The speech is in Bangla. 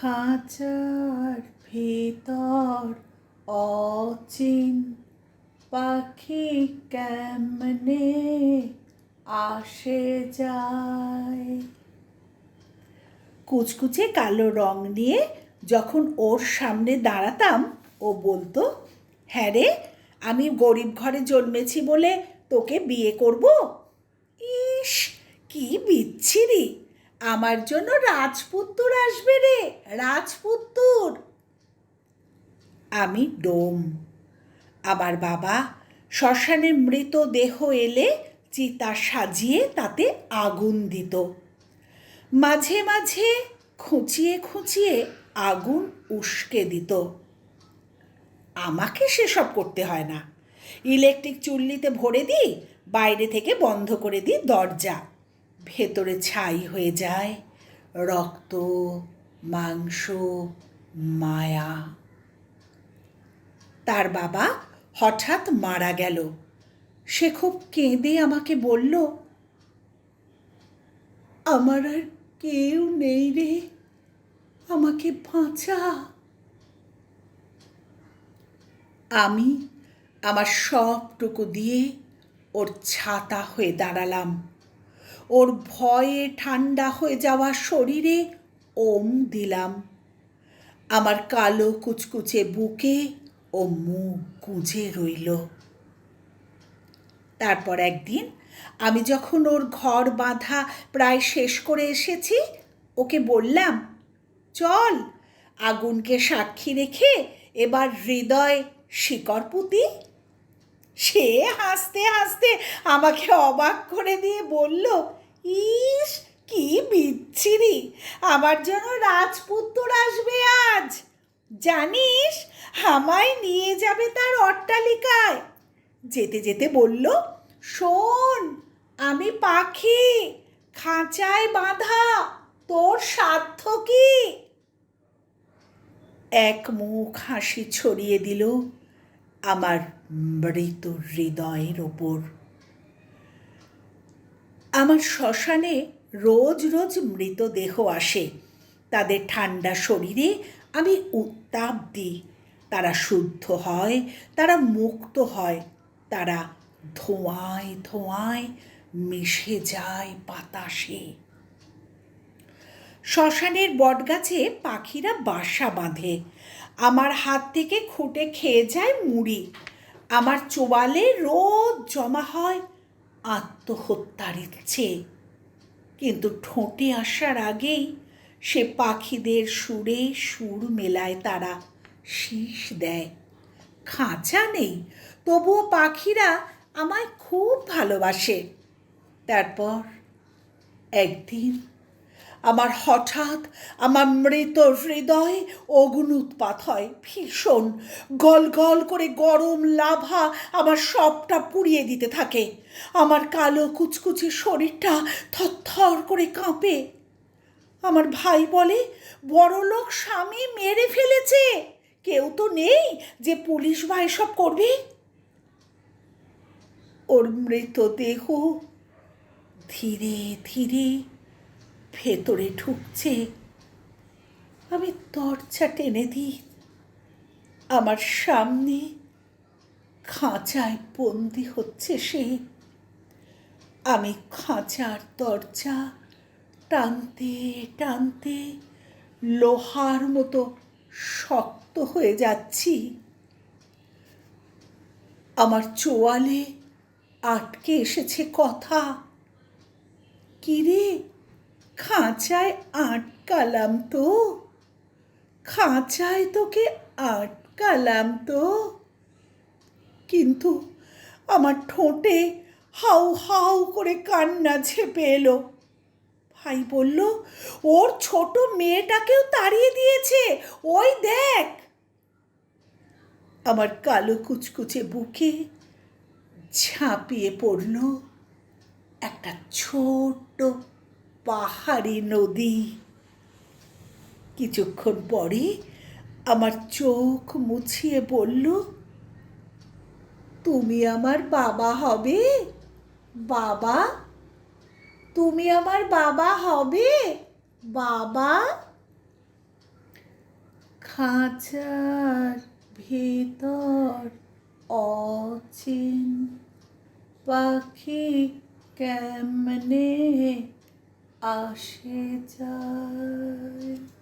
খাঁচার ভেতর অচিন পাখি কেমনে আসে যায়। কুচকুচে কালো রং নিয়ে যখন ওর সামনে দাঁড়াতাম ও বলতো, হ্যাঁ রে, আমি গরিব ঘরে জন্মেছি বলে তোকে বিয়ে করব। ইস, কি বিচ্ছিরি! আমার জন্য রাজপুত্তর আসবে রে, রাজপুত্তর। আমি ডোম। আমার বাবা শ্মশানে মৃতদেহ এলে চিতা সাজিয়ে তাতে আগুন দিত। মাঝে মাঝে খুঁচিয়ে খুঁচিয়ে আগুন উস্কে দিত। আমাকে সেসব করতে হয় না। ইলেকট্রিক চুল্লিতে ভরে দিই, বাইরে থেকে বন্ধ করে দিই দরজা। ভেতরে ছাই হয়ে যায় রক্ত, মাংস, মায়া। তার বাবা হঠাৎ মারা গেল। সে খুব কেঁদে আমাকে বলল, আমার আর কেউ নেই রে, আমাকে বাঁচা। আমি আমার সবটুকু দিয়ে ওর ছাতা হয়ে দাঁড়ালাম। ওর ভয়ে ঠান্ডা হয়ে যাওয়া শরীরে ওম দিলাম। আমার কালো কুচকুচে বুকে ও মুখ গুঁজে রইল। তারপর একদিন আমি যখন ওর ঘর বাঁধা প্রায় শেষ করে এসেছি, ওকে বললাম, চল আগুনকে সাক্ষী রেখে এবার হৃদয় শিকড় পুঁতি। সে হাসতে হাসতে আমাকে অবাক করে দিয়ে বলল, ইস, কি বিচ্ছিরি! আমার জন্য রাজপুত্তর আসবে আজ। জানিস, আমায় নিয়ে যাবে তার অট্টালিকায়। যেতে যেতে বলল, শোন, আমি পাখি, খাঁচায় বাঁধা, তোর সাধ্য কি? এক মুখ হাসি ছড়িয়ে দিল আমার মৃত হৃদয়ের ওপর। আমার শ্মশানে রোজ রোজ মৃতদেহ আসে। তাদের ঠান্ডা শরীরে আমি উত্তাপ দিই। তারা শুদ্ধ হয়, তারা মুক্ত হয়, তারা ধোঁয়ায় ধোঁয়ায় মিশে যায় বাতাসে। শ্মশানের বটগাছে পাখিরা বাসা বাঁধে। আমার হাত থেকে খুঁটে খেয়ে যায় মুড়ি। আমার চোয়ালে রোজ জমা হয় আত্মহত্যার ইচ্ছে। কিন্তু ঠোঁটে আসার আগেই সে পাখিদের সুরে সুর মেলায় তারা, শীষ দেয়। খাঁচা নেই, তবুও পাখিরা আমায় খুব ভালোবাসে। তারপর একদিন আমার হঠাৎ আমার মৃত হৃদয়ে অগ্নুৎপাত হয় ভীষণ। গল গল করে গরম লাভা আমার সবটা পুড়িয়ে দিতে থাকে। আমার কালো কুচকুচে শরীরটা থরথর করে কাঁপে। আমার ভাই বলে, বড়লোক স্বামী মেরে ফেলেছে, কেউ তো নেই যে পুলিশ বা এসব করবে। ওর মৃতদেহ ধীরে ধীরে ভেতরে ঢুকছে। আমি দরজা টেনে দিই। আমার সামনে খাঁচায় বন্দি হচ্ছে সে। আমি খাঁচার দরজা টানতে টানতে লোহার মতো শক্ত হয়ে যাচ্ছি। আমার চোয়ালে আটকে এসেছে কথা, কিরে, খাঁচায় আটকালাম তো, খাঁচায় তোকে আটকালাম তো। কিন্তু আমার ঠোঁটে হাউ হাউ করে কান্না ঝেপে এলো। ভাই বলল, ওর ছোট মেয়েটাকেও তাড়িয়ে দিয়েছে, ওই দেখ। আমার কালো কুচকুচে বুকে ঝাঁপিয়ে পড়ল একটা ছোট্ট পাহাড়ি নদী। কিছুক্ষণ পরে আমার চোখ মুছিয়ে বলল, তুমি আমার বাবা হবে, বাবা, তুমি আমার বাবা হবে, বাবা। খাঁচার ভিতর অচিন পাখি কেমনে আসে যায়।